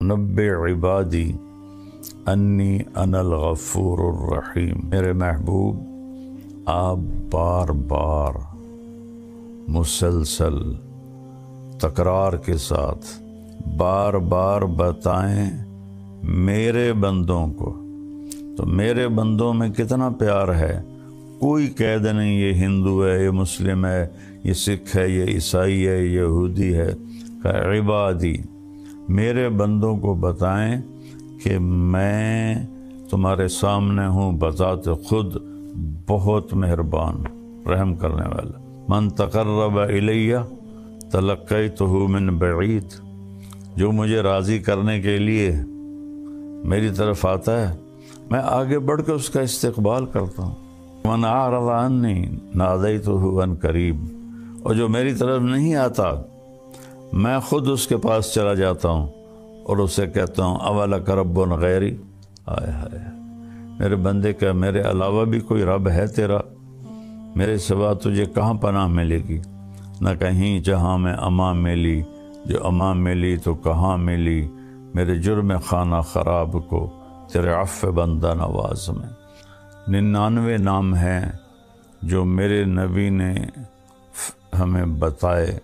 نبئ عبادی انی انا الغفور الرحیم۔ میرے محبوب آپ بار بار مسلسل تکرار کے ساتھ بار بار بتائیں میرے بندوں کو، تو میرے بندوں میں کتنا پیار ہے۔ کوئی قید نہیں یہ ہندو ہے، یہ مسلم ہے، یہ سکھ ہے، یہ عیسائی ہے، یہ یہودی ہے۔ کہ عبادی، میرے بندوں کو بتائیں کہ میں تمہارے سامنے ہوں بذات خود بہت مہربان رحم کرنے والا۔ من تقرب الیہ تلقیتہ من بعید، جو مجھے راضی کرنے کے لیے میری طرف آتا ہے میں آگے بڑھ کے اس کا استقبال کرتا ہوں۔ من اعرض عنی نادیتہ عن قریب، اور جو میری طرف نہیں آتا میں خود اس کے پاس چلا جاتا ہوں اور اسے کہتا ہوں اولک رب غیری، ہائے ہائے میرے بندے کا میرے علاوہ بھی کوئی رب ہے تیرا؟ میرے سوا تجھے کہاں پناہ ملے گی؟ نہ کہیں جہاں میں امان ملی، جو امان ملی تو کہاں ملی میرے جرم خانہ خراب کو تیرے عفو بندہ نواز میں۔ 99 نام ہیں جو میرے نبی نے ہمیں بتائے،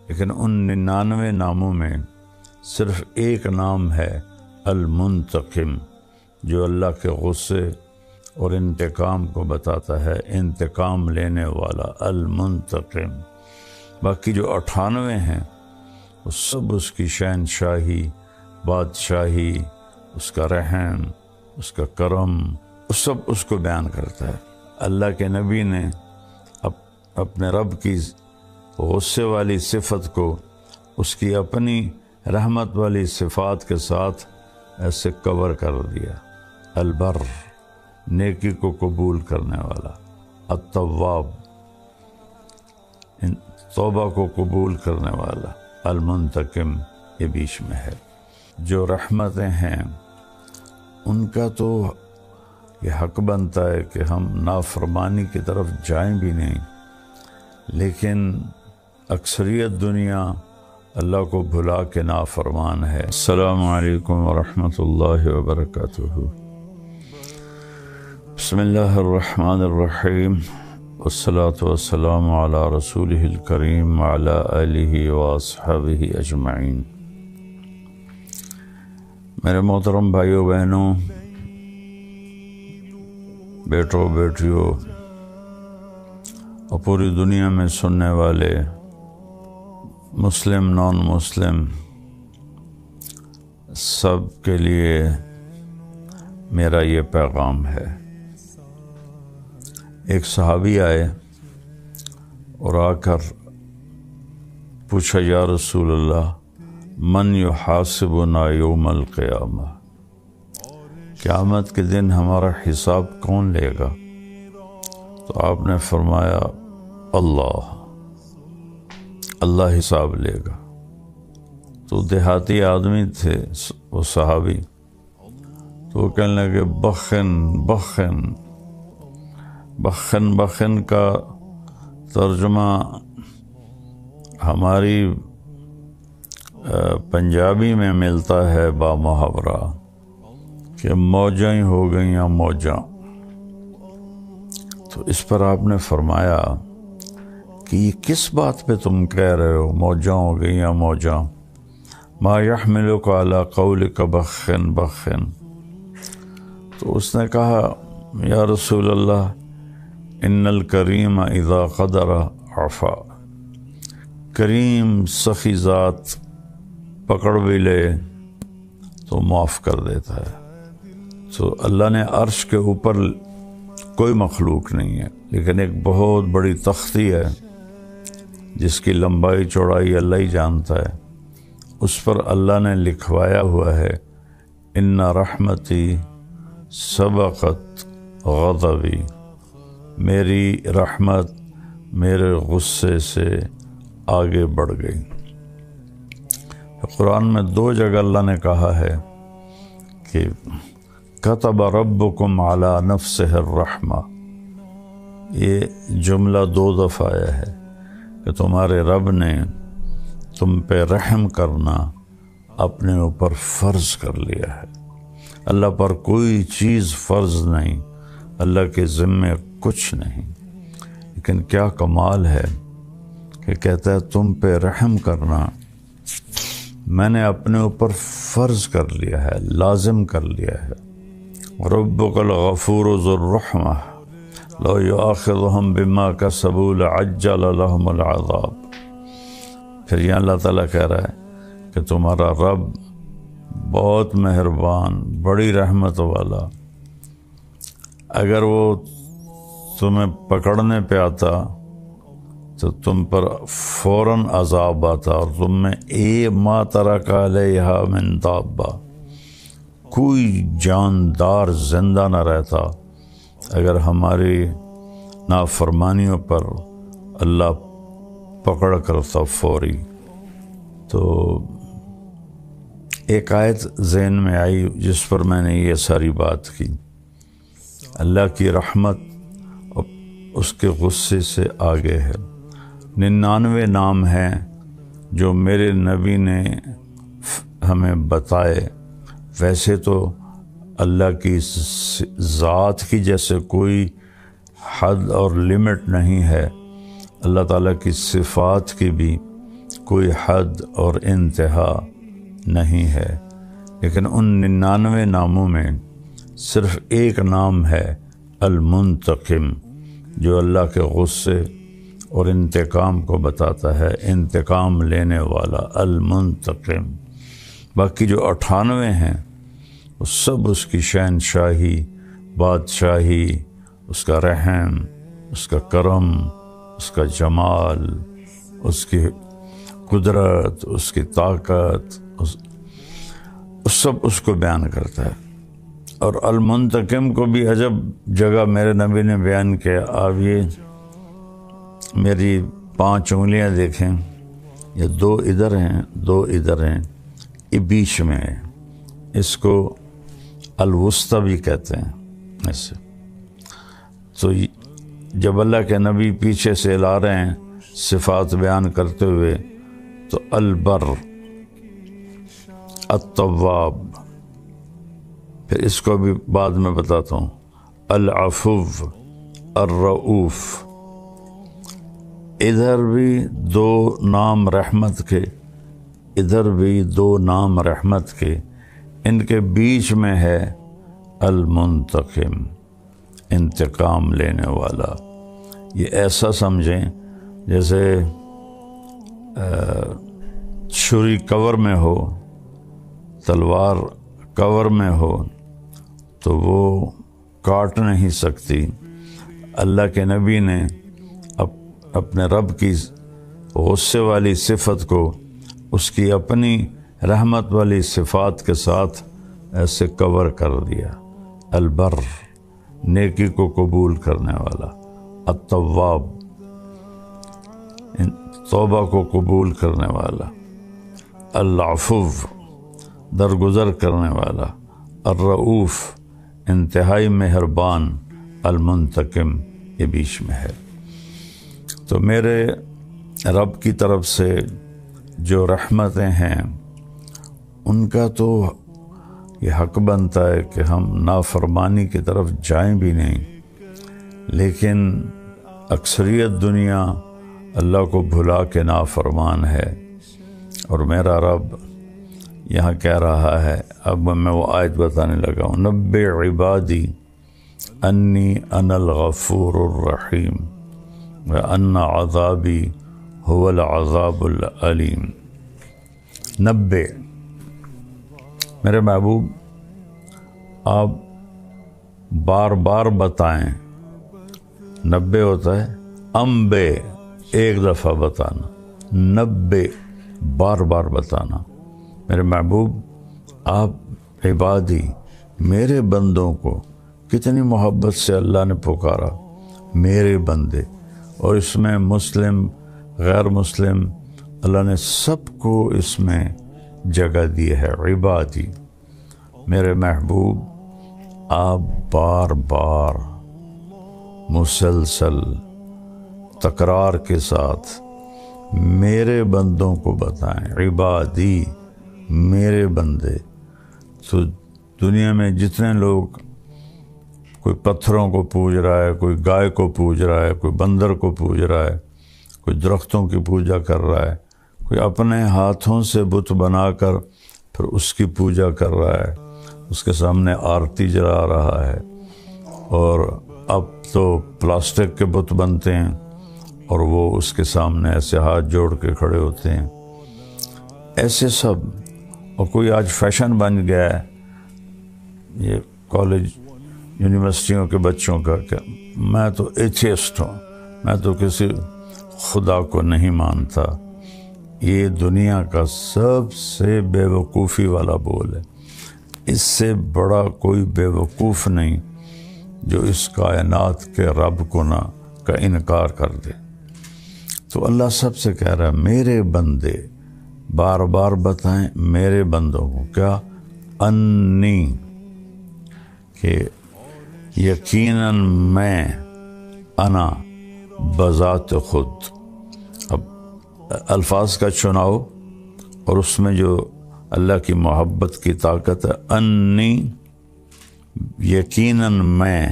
لیکن ان 99 ناموں میں صرف ایک نام ہے المنتقم، جو اللہ کے غصے اور انتقام کو بتاتا ہے، انتقام لینے والا المنتقم۔ باقی جو 98 ہیں وہ سب اس کی شہنشاہی، بادشاہی، اس کا رحم، اس کا کرم، سب اس کو بیان کرتا ہے۔ اللہ کے نبی نے اپنے رب کی غصے والی صفت کو اس کی اپنی رحمت والی صفات کے ساتھ ایسے کور کر دیا۔ البر، نیکی کو قبول کرنے والا، التواب، توبہ کو قبول کرنے والا، المنتقم یہ بیچ میں ہے۔ جو رحمتیں ہیں ان کا تو یہ حق بنتا ہے کہ ہم نافرمانی کی طرف جائیں بھی نہیں، لیکن اکثریت دنیا اللہ کو بھلا کے نافرمان ہے۔ السلام علیکم ورحمۃ اللہ وبرکاتہ۔ بسم اللہ الرحمن الرحیم، والصلاة والسلام علی رسولہ الکریم وعلی آلہ واصحابہ اجمعین۔ میرے محترم بھائیوں بہنوں، بیٹوں بیٹیوں اور پوری دنیا میں سننے والے مسلم نان مسلم سب کے لیے میرا یہ پیغام ہے۔ ایک صحابی آئے اور آ کر پوچھا، یا رسول اللہ من یحاسبنا یوم القیامہ، قیامت کے دن ہمارا حساب کون لے گا؟ تو آپ نے فرمایا اللہ حساب لے گا۔ تو دیہاتی آدمی تھے وہ صحابی، تو وہ کہنے لگے بخن کا ترجمہ ہماری پنجابی میں ملتا ہے با محاورہ کہ موجاں ہی ہو گئیں موجاں۔ تو اس پر آپ نے فرمایا کہ یہ کس بات پہ تم کہہ رہے ہو موجاں ہو گئیں یا موجاں؟ ما یحملک علی قولک بخن۔ تو اس نے کہا، یا رسول اللہ ان الکریم اذا قدر عفا، کریم سخی ذات پکڑ بھی لے تو معاف کر دیتا ہے۔ تو اللہ نے عرش کے اوپر کوئی مخلوق نہیں ہے، لیکن ایک بہت بڑی تختی ہے جس کی لمبائی چوڑائی اللہ ہی جانتا ہے، اس پر اللہ نے لکھوایا ہوا ہے ان رحمتی سبقت غضبی، میری رحمت میرے غصے سے آگے بڑھ گئی۔ قرآن میں 2 جگہ اللہ نے کہا ہے کہ کتب ربکم علی نفسہ الرحمہ، یہ جملہ 2 دفعہ آیا ہے کہ تمہارے رب نے تم پہ رحم کرنا اپنے اوپر فرض کر لیا ہے۔ اللہ پر کوئی چیز فرض نہیں، اللہ کے ذمے کچھ نہیں، لیکن کیا کمال ہے کہ کہتا ہے تم پہ رحم کرنا میں نے اپنے اوپر فرض کر لیا ہے، لازم کر لیا ہے۔ ربک الغفور ذو الرحمہ لو یؤاخذہم بما کسبوا لعجل لہم العذاب۔ پھر یہ اللہ تعالیٰ کہہ رہا ہے کہ تمہارا رب بہت مہربان، بڑی رحمت والا، اگر وہ تمہیں پکڑنے پہ آتا تو تم پر فوراً عذاب آتا اور تم میں ما ترک علیہا من دابہ، کوئی جاندار زندہ نہ رہتا اگر ہماری نافرمانیوں پر اللہ پکڑ کرتا فوری۔ تو ایک آیت ذہن میں آئی جس پر میں نے یہ ساری بات کی، اللہ کی رحمت اس کے غصے سے آگے ہے۔ 99 نام ہیں جو میرے نبی نے ہمیں بتائے، ویسے تو اللہ کی ذات کی جیسے کوئی حد اور لمٹ نہیں ہے، اللہ تعالیٰ کی صفات کی بھی کوئی حد اور انتہا نہیں ہے، لیکن ان 99 ناموں میں صرف ایک نام ہے المنتقم، جو اللہ کے غصے اور انتقام کو بتاتا ہے، انتقام لینے والا المنتقم۔ باقی جو 98 ہیں وہ سب اس کی شہنشاہی، بادشاہی، اس کا رحم، اس کا کرم، اس کا جمال، اس کی قدرت، اس کی طاقت، سب اس کو بیان کرتا ہے۔ اور المنتقم کو بھی عجب جگہ میرے نبی نے بیان کیا۔ آپ یہ میری 5 انگلیاں دیکھیں، یہ 2 ادھر ہیں، 2 ادھر ہیں، یہ بیچ میں ہے، اس کو الوسطی بھی کہتے ہیں ایسے۔ تو جب اللہ کے نبی پیچھے سے لا رہے ہیں صفات بیان کرتے ہوئے تو البر، التواب، پھر اس کو بھی بعد میں بتاتا ہوں، العفو، الرؤوف، ادھر بھی 2 نام رحمت کے، ادھر بھی 2 نام رحمت کے، ان کے بیچ میں ہے المنتقم، انتقام لینے والا۔ یہ ایسا سمجھیں جیسے چھری کور میں ہو، تلوار کور میں ہو تو وہ کاٹ نہیں سکتی۔ اللہ کے نبی نے اپنے رب کی غصے والی صفت کو اس کی اپنی رحمت والی صفات کے ساتھ ایسے کور کر دیا۔ البر، نیکی کو قبول کرنے والا، التواب، توبہ کو قبول کرنے والا، العفو، درگزر کرنے والا، الرؤوف، انتہائی مہربان، المنتقم، یہ بیچ میں ہے۔ تو میرے رب کی طرف سے جو رحمتیں ہیں ان کا تو یہ حق بنتا ہے کہ ہم نافرمانی کی طرف جائیں بھی نہیں، لیکن اکثریت دنیا اللہ کو بھلا کے نافرمان ہے۔ اور میرا رب یہاں کہہ رہا ہے، اب میں وہ آیت بتانے لگا ہوں، نبئ عبادی انی انا الغفور الرحیم وان عذابی هو العذاب العلیم۔ 90، میرے محبوب آپ بار بار بتائیں، 90 ہوتا ہے امبے، ایک دفعہ بتانا، 90 بار بار بتانا۔ میرے محبوب آپ عبادی، میرے بندوں کو، کتنی محبت سے اللہ نے پکارا، میرے بندے، اور اس میں مسلم، غیر مسلم، اللہ نے سب کو اس میں جگہ دی ہے۔ عبادی، میرے محبوب آپ بار بار مسلسل تکرار کے ساتھ میرے بندوں کو بتائیں، عبادی، میرے بندے. تو دنیا میں جتنے لوگ کوئی پتھروں کو پوج رہا ہے, کوئی گائے کو پوج رہا ہے, کوئی بندر کو پوج رہا ہے, کوئی درختوں کی پوجا کر رہا ہے, کوئی اپنے ہاتھوں سے بت بنا کر پھر اس کی پوجا کر رہا ہے, اس کے سامنے آرتی جلا رہا ہے. اور اب تو پلاسٹک کے بت بنتے ہیں اور وہ اس کے سامنے ایسے ہاتھ جوڑ کے کھڑے ہوتے ہیں, ایسے سب. اور کوئی آج فیشن بن گیا ہے یہ کالج یونیورسٹیوں کے بچوں کا کہ میں تو ایتھیسٹ ہوں, میں تو کسی خدا کو نہیں مانتا. یہ دنیا کا سب سے بے وقوفی والا بول ہے. اس سے بڑا کوئی بے وقوف نہیں جو اس کائنات کے رب کو نہ کا انکار کر دے. تو اللہ سب سے کہہ رہا ہے میرے بندے, بار بار بتائیں میرے بندوں کو کیا, انی, کہ یقیناً میں, انا بذات خود. اب الفاظ کا چناؤ اور اس میں جو اللہ کی محبت کی طاقت ہے. انی یقیناً میں,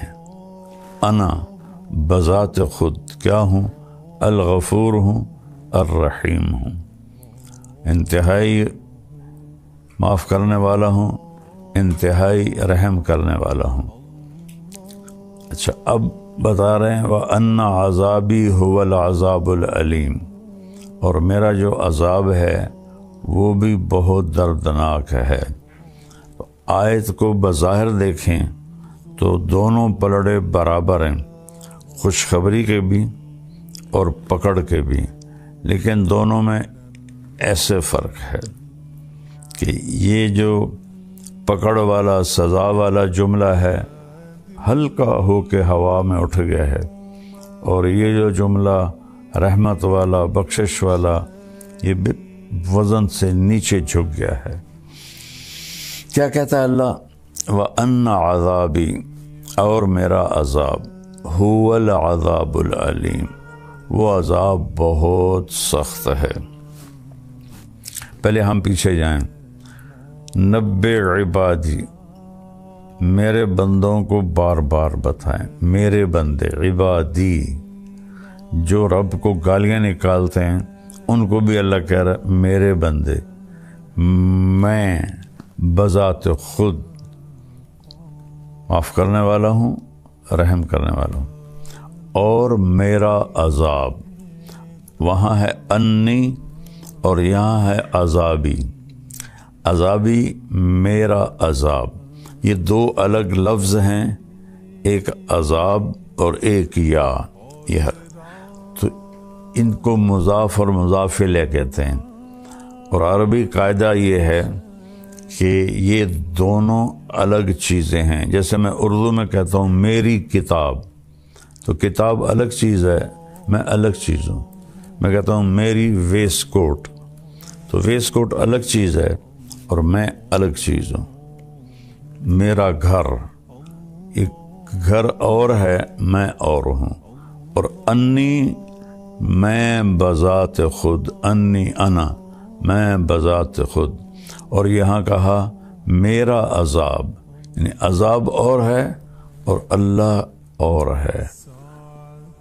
انا بذات خود کیا ہوں, الغفور ہوں, الرحیم ہوں, انتہائی معاف کرنے والا ہوں, انتہائی رحم کرنے والا ہوں. اچھا اب بتا رہے ہیں وَأَنَّ عَذَابِي هُوَ الْعَذَابُ الْعَلِيمُ, اور میرا جو عذاب ہے وہ بھی بہت دردناک ہے. آیت کو بظاہر دیکھیں تو دونوں پلڑے برابر ہیں, خوشخبری کے بھی اور پکڑ کے بھی, لیکن دونوں میں ایسے فرق ہے کہ یہ جو پکڑ والا سزا والا جملہ ہے ہلکا ہو کے ہوا میں اٹھ گیا ہے, اور یہ جو جملہ رحمت والا بخشش والا یہ وزن سے نیچے جھک گیا ہے. کیا کہتا ہے اللہ, وَأَنَّ عَذَابِي, اور میرا عذاب, هُوَ الْعَذَابُ الْعَلِيمُ, وہ عذاب بہت سخت ہے. پہلے ہم پیچھے جائیں. نبّئ عبادی, میرے بندوں کو بار بار بتائیں, میرے بندے عبادی, جو رب کو گالیاں نکالتے ہیں ان کو بھی اللہ کہہ رہا ہے میرے بندے, میں بذات خود معاف کرنے والا ہوں, رحم کرنے والا ہوں. اور میرا عذاب, وہاں ہے انی اور یہاں ہے عذابی. عذابی میرا عذاب, یہ دو الگ لفظ ہیں, ایک عذاب اور ایک یا. یہ تو ان کو مضاف اور مضاف الیہ کہتے ہیں. اور عربی قاعدہ یہ ہے کہ یہ دونوں الگ چیزیں ہیں. جیسے میں اردو میں کہتا ہوں میری کتاب, تو کتاب الگ چیز ہے, میں الگ چیز ہوں. میں کہتا ہوں میری ویسٹ کوٹ, تو ویسٹ کوٹ الگ چیز ہے اور میں الگ چیز ہوں. میرا گھر, ایک گھر اور ہے, میں اور ہوں. اور انی, میں بذات خود, انی انا, میں بذات خود. اور یہاں کہا میرا عذاب, یعنی عذاب اور ہے اور اللہ اور ہے.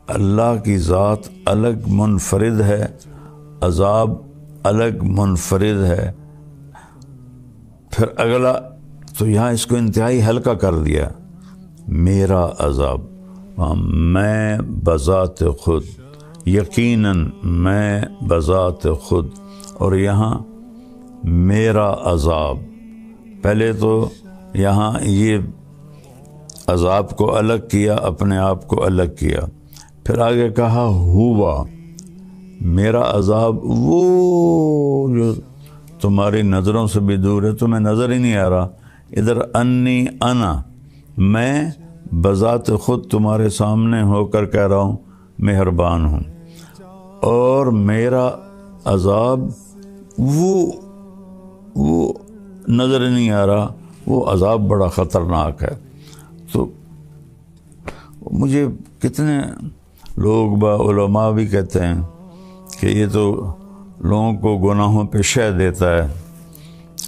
اللہ کی ذات الگ منفرد ہے, عذاب الگ منفرد ہے. پھر اگلا تو یہاں اس کو انتہائی ہلکا کر دیا, میرا عذاب, میں بذات خود, یقیناً میں بذات خود. اور یہاں میرا عذاب, پہلے تو یہاں یہ عذاب کو الگ کیا, اپنے آپ کو الگ کیا. پھر آگے کہا ہوا, میرا عذاب وہ جو تمہاری نظروں سے بھی دور ہے, تمہیں نظر ہی نہیں آ رہا. ادھر انی انا, میں بذات خود تمہارے سامنے ہو کر کہہ رہا ہوں مہربان ہوں. اور میرا عذاب وہ نظر نہیں آ رہا, وہ عذاب بڑا خطرناک ہے. تو مجھے کتنے لوگ علماء بھی کہتے ہیں کہ یہ تو لوگوں کو گناہوں پہ شہ دیتا ہے.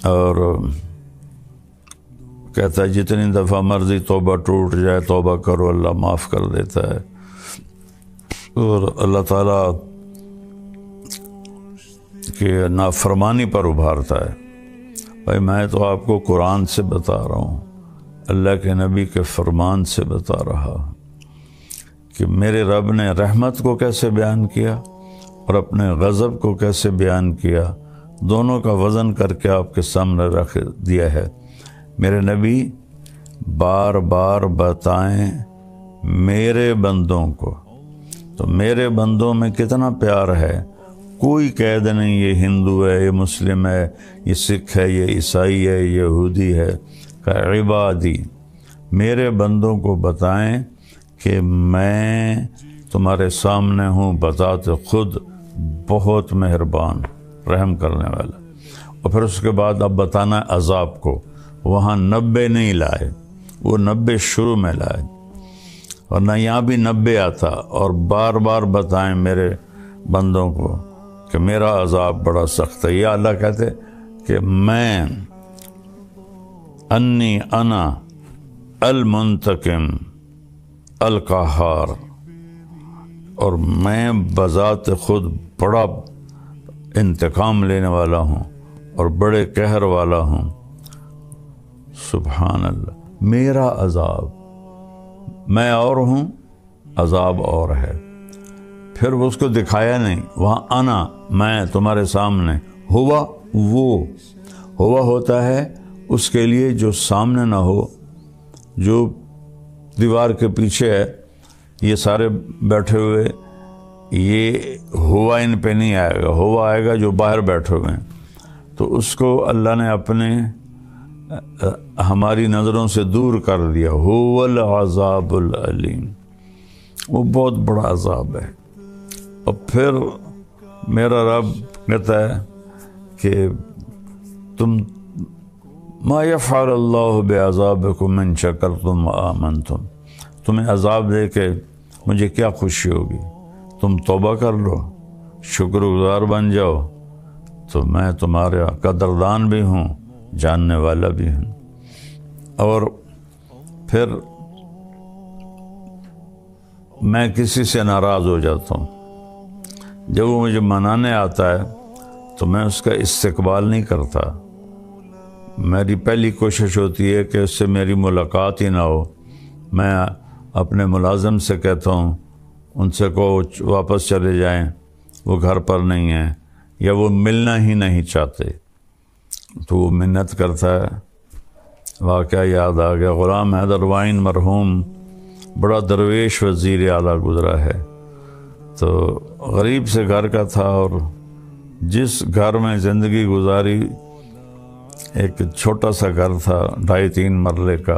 اور کہتا ہے جتنی دفعہ مرضی توبہ ٹوٹ جائے توبہ کرو، اللہ معاف کر دیتا ہے۔ اور اللہ تعالیٰ کہ نافرمانی پر ابھارتا ہے۔ بھائی میں تو آپ کو قرآن سے بتا رہا ہوں، اللہ کے نبی کے فرمان سے بتا رہا کہ میرے رب نے رحمت کو کیسے بیان کیا اور اپنے غضب کو کیسے بیان کیا، دونوں کا وزن کر کے آپ کے سامنے رکھ دیا ہے۔ میرے نبی بار بار بتائیں میرے بندوں کو، تو میرے بندوں میں کتنا پیار ہے۔ کوئی قید نہیں یہ ہندو ہے، یہ مسلم ہے، یہ سکھ ہے، یہ عیسائی ہے، یہ یہودی ہے۔ کہ عبادی، میرے بندوں کو بتائیں کہ میں تمہارے سامنے ہوں بذات خود بہت مہربان رحم کرنے والا۔ اور پھر اس کے بعد اب بتانا ہے عذاب کو۔ وہاں 90 نہیں لائے، وہ 90 شروع میں لائے، اور نہ یہاں بھی 90 آتا۔ اور بار بار بتائیں میرے بندوں کو کہ میرا عذاب بڑا سخت ہے۔ یا اللہ کہتے کہ میں انی انا المنتقم القہار، اور میں بذات خود بڑا انتقام لینے والا ہوں اور بڑے قہر والا ہوں۔ سبحان اللہ، میرا عذاب، میں اور ہوں، عذاب اور ہے۔ پھر وہ اس کو دکھایا نہیں، وہاں انا، میں تمہارے سامنے، ہوا، وہ ہوا ہوتا ہے اس کے لیے جو سامنے نہ ہو، جو دیوار کے پیچھے ہے، یہ سارے بیٹھے ہوئے، یہ ہوا ان پہ نہیں آئے گا، ہوا آئے گا جو باہر بیٹھے ہوئے ہیں۔ تو اس کو اللہ نے اپنے ہماری نظروں سے دور کر دیا۔ هو العذاب العلیم، وہ بہت بڑا عذاب ہے۔ اور پھر میرا رب کہتا ہے کہ تم ما یفعل اللہ بعذابکم ان شکرتم وآمنتم، تمہیں عذاب دے کے مجھے کیا خوشی ہوگی، تم توبہ کر لو، شکر گزار بن جاؤ، تو میں تمہارا قدردان بھی ہوں، جاننے والا بھی ہوں۔ اور پھر میں کسی سے ناراض ہو جاتا ہوں، جب وہ مجھے منانے آتا ہے تو میں اس کا استقبال نہیں کرتا۔ میری پہلی کوشش ہوتی ہے کہ اس سے میری ملاقات ہی نہ ہو۔ میں اپنے ملازم سے کہتا ہوں ان سے کہو واپس چلے جائیں، وہ گھر پر نہیں ہیں، یا وہ ملنا ہی نہیں چاہتے۔ تو وہ منت کرتا ہے۔ واقعہ یاد آ گیا، غلام حیدر وائن مرحوم بڑا درویش وزیر اعلیٰ گزرا ہے، تو غریب سے گھر کا تھا، اور جس گھر میں زندگی گزاری ایک چھوٹا سا گھر تھا 2.5-3 مرلے کا،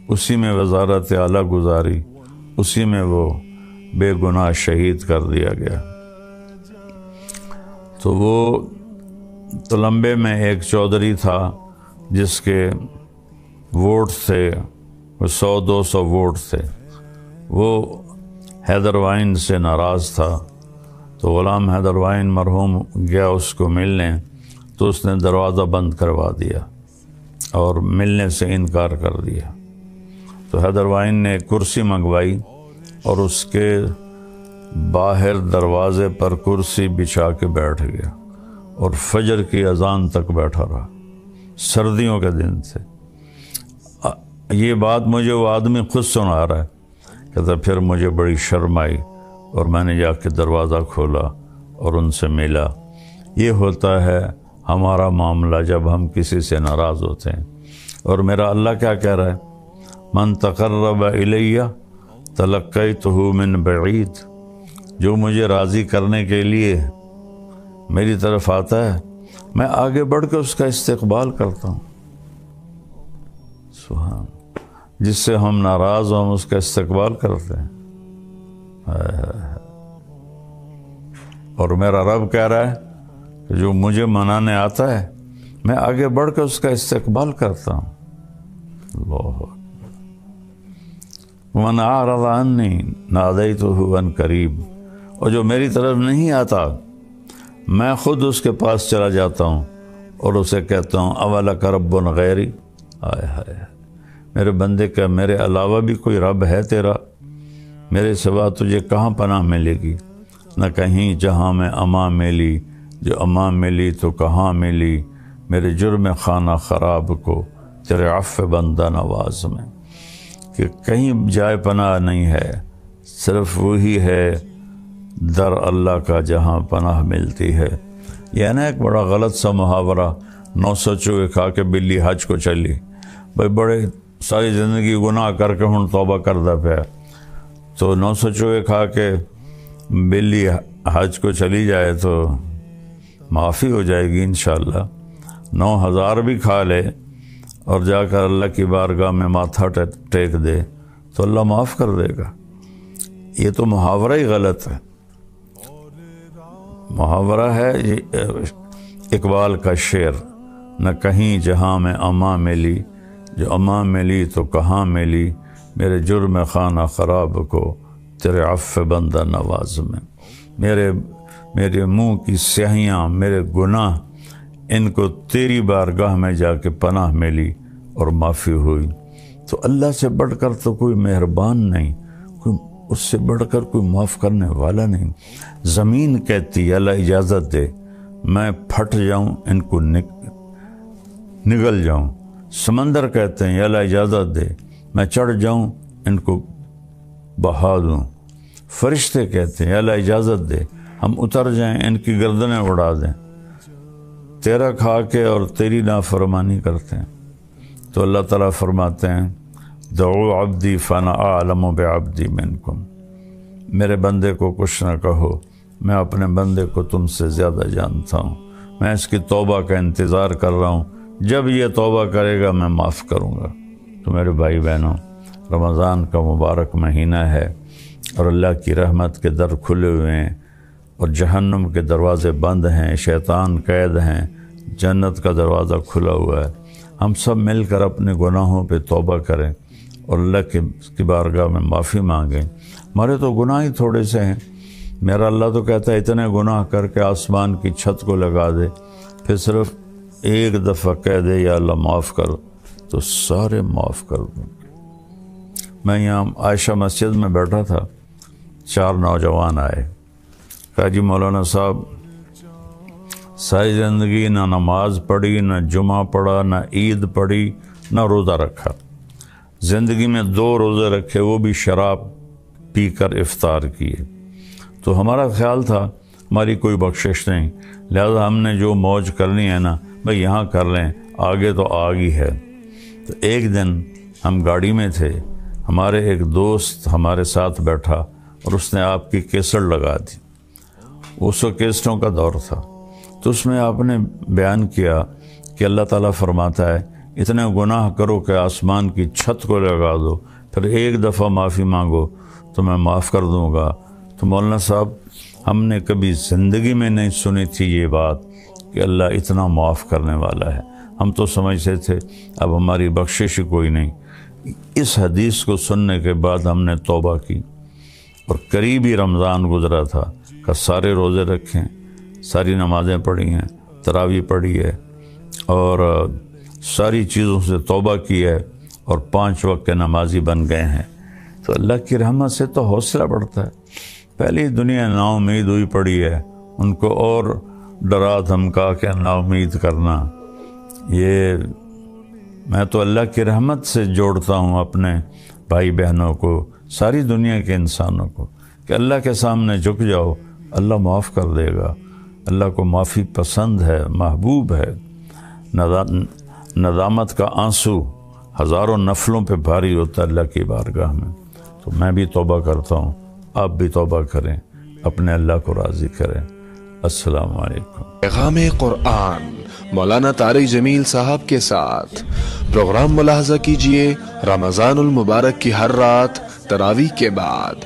اسی میں وزارت اعلیٰ گزاری، اسی میں وہ بے گناہ شہید کر دیا گیا۔ تو وہ تلمبے میں ایک چودھری تھا جس کے ووٹ تھے 100-200 ووٹ تھے، وہ حیدر وائن سے ناراض تھا۔ تو غلام حیدر وائن مرحوم گیا اس کو ملنے، تو اس نے دروازہ بند کروا دیا اور ملنے سے انکار کر دیا۔ تو حیدر وائن نے کرسی منگوائی اور اس کے باہر دروازے پر کرسی بچھا کے بیٹھ گیا، اور فجر کی اذان تک بیٹھا رہا۔ سردیوں کے دن تھے۔ یہ بات مجھے وہ آدمی خود سنا رہا ہے، کہتا پھر مجھے بڑی شرم آئی اور میں نے جا کے دروازہ کھولا اور ان سے ملا۔ یہ ہوتا ہے ہمارا معاملہ جب ہم کسی سے ناراض ہوتے ہیں۔ اور میرا اللہ کیا کہہ رہا ہے؟ من تقرب الیہ تلقیتہ من بعید، جو مجھے راضی کرنے کے لیے میری طرف آتا ہے میں آگے بڑھ کے اس کا استقبال کرتا ہوں۔ سبحان، جس سے ہم ناراض ہوں ہم اس کا استقبال کرتے ہیں۔ اور میرا رب کہہ رہا ہے کہ جو مجھے منانے آتا ہے میں آگے بڑھ کے اس کا استقبال کرتا ہوں۔ اللہ من اعرض عنی نادیتہ عن قریب، اور جو میری طرف نہیں آتا میں خود اس کے پاس چلا جاتا ہوں اور اسے کہتا ہوں اولک ربٌ غیری، آئے ہائے میرے بندے کا میرے علاوہ بھی کوئی رب ہے تیرا؟ میرے سوا تجھے کہاں پناہ ملے گی؟ نہ کہیں جہاں میں امان ملی، جو امان ملی تو کہاں ملی، میرے جرم خانہ خراب کو تیرے عفو بندہ نواز میں، کہ کہیں جائے پناہ نہیں ہے، صرف وہی ہے در اللہ کا جہاں پناہ ملتی ہے۔ یہ نا ایک بڑا غلط سا محاورہ، 900 چوہے کھا کے بلی حج کو چلی، بھائی بڑے ساری زندگی گناہ کر کے ہن توبہ کردا پیا، تو 900 چوہے کھا کے بلی حج کو چلی جائے تو معافی ہو جائے گی انشاءاللہ۔ 9000 بھی کھا لے اور جا کر اللہ کی بارگاہ میں ماتھا ٹیک دے تو اللہ معاف کر دے گا۔ یہ تو محاورہ ہی غلط ہے، محاورہ ہے اقبال کا شعر، نہ کہیں جہاں میں امان ملی، جو امان ملی تو کہاں ملی، میرے جرم خانہ خراب کو تیرے عفو بندہ نواز میں، میرے منہ کی سیاہیاں، میرے گناہ، ان کو تیری بارگاہ میں جا کے پناہ ملی اور معافی ہوئی۔ تو اللہ سے بڑھ کر تو کوئی مہربان نہیں، کوئی اس سے بڑھ کر کوئی معاف کرنے والا نہیں۔ زمین کہتی ہے اللہ اجازت دے میں پھٹ جاؤں، ان کو نگل جاؤں۔ سمندر کہتے ہیں اللہ اجازت دے میں چڑھ جاؤں، ان کو بہا دوں۔ فرشتے کہتے ہیں اللہ اجازت دے ہم اتر جائیں، ان کی گردنیں اڑا دیں۔ تیرا کھا کے اور تیری نافرمانی کرتے ہیں تو اللہ تعالیٰ فرماتے ہیں دعو عبدی فانا اعلم بعبدی منکم، میرے بندے کو کچھ نہ کہو، میں اپنے بندے کو تم سے زیادہ جانتا ہوں، میں اس کی توبہ کا انتظار کر رہا ہوں، جب یہ توبہ کرے گا میں معاف کروں گا۔ تو میرے بھائی بہنوں، رمضان کا مبارک مہینہ ہے اور اللہ کی رحمت کے در کھلے ہوئے ہیں اور جہنم کے دروازے بند ہیں، شیطان قید ہیں، جنت کا دروازہ کھلا ہوا ہے۔ ہم سب مل کر اپنے گناہوں پہ توبہ کریں اور اللہ کی بارگاہ میں معافی مانگیں۔ ہمارے تو گناہ ہی تھوڑے سے ہیں، میرا اللہ تو کہتا ہے اتنے گناہ کر کے آسمان کی چھت کو لگا دے، پھر صرف ایک دفعہ کہہ دے یا اللہ معاف کر تو سارے معاف کر دوں۔ میں یہاں عائشہ مسجد میں بیٹھا تھا، 4 نوجوان آئے، کہا جی مولانا صاحب ساری زندگی نہ نماز پڑھی، نہ جمعہ پڑھا، نہ عید پڑھی، نہ روزہ رکھا، زندگی میں 2 روزے رکھے وہ بھی شراب پی کر افطار کیے۔ تو ہمارا خیال تھا ہماری کوئی بخشش نہیں، لہذا ہم نے جو موج کرنی ہے نا بھئی یہاں کر لیں، آگے تو آگی ہے۔ تو ایک دن ہم گاڑی میں تھے، ہمارے ایک دوست ہمارے ساتھ بیٹھا اور اس نے آپ کی کیسٹ لگا دی، اس وقت کیسٹوں کا دور تھا، تو اس میں آپ نے بیان کیا کہ اللہ تعالیٰ فرماتا ہے اتنے گناہ کرو کہ آسمان کی چھت کو لگا دو، پھر ایک دفعہ معافی مانگو تو میں معاف کر دوں گا۔ تو مولانا صاحب ہم نے کبھی زندگی میں نہیں سنی تھی یہ بات کہ اللہ اتنا معاف کرنے والا ہے، ہم تو سمجھتے تھے اب ہماری بخشش کوئی نہیں۔ اس حدیث کو سننے کے بعد ہم نے توبہ کی اور قریبی رمضان گزرا تھا کہ سارے روزے رکھیں، ساری نمازیں پڑھی ہیں، تراویح پڑھی ہے اور ساری چیزوں سے توبہ کی ہے اور 5 وقت کے نمازی بن گئے ہیں۔ تو اللہ کی رحمت سے تو حوصلہ بڑھتا ہے۔ پہلی دنیا نا امید ہوئی پڑی ہے، ان کو اور ڈرا دھمکا کے نا امید کرنا، یہ میں تو اللہ کی رحمت سے جوڑتا ہوں اپنے بھائی بہنوں کو، ساری دنیا کے انسانوں کو، کہ اللہ کے سامنے جھک جاؤ، اللہ معاف کر دے گا۔ اللہ کو معافی پسند ہے، محبوب ہے۔ ندامت کا آنسو ہزاروں نفلوں پہ بھاری ہوتا ہے اللہ کی بارگاہ میں۔ تو میں بھی توبہ کرتا ہوں، آپ بھی توبہ کریں، اپنے اللہ کو راضی کریں۔ السلام علیکم۔ پیغام قرآن مولانا طارق جمیل صاحب کے ساتھ پروگرام ملاحظہ کیجئے رمضان المبارک کی ہر رات تراویح کے بعد۔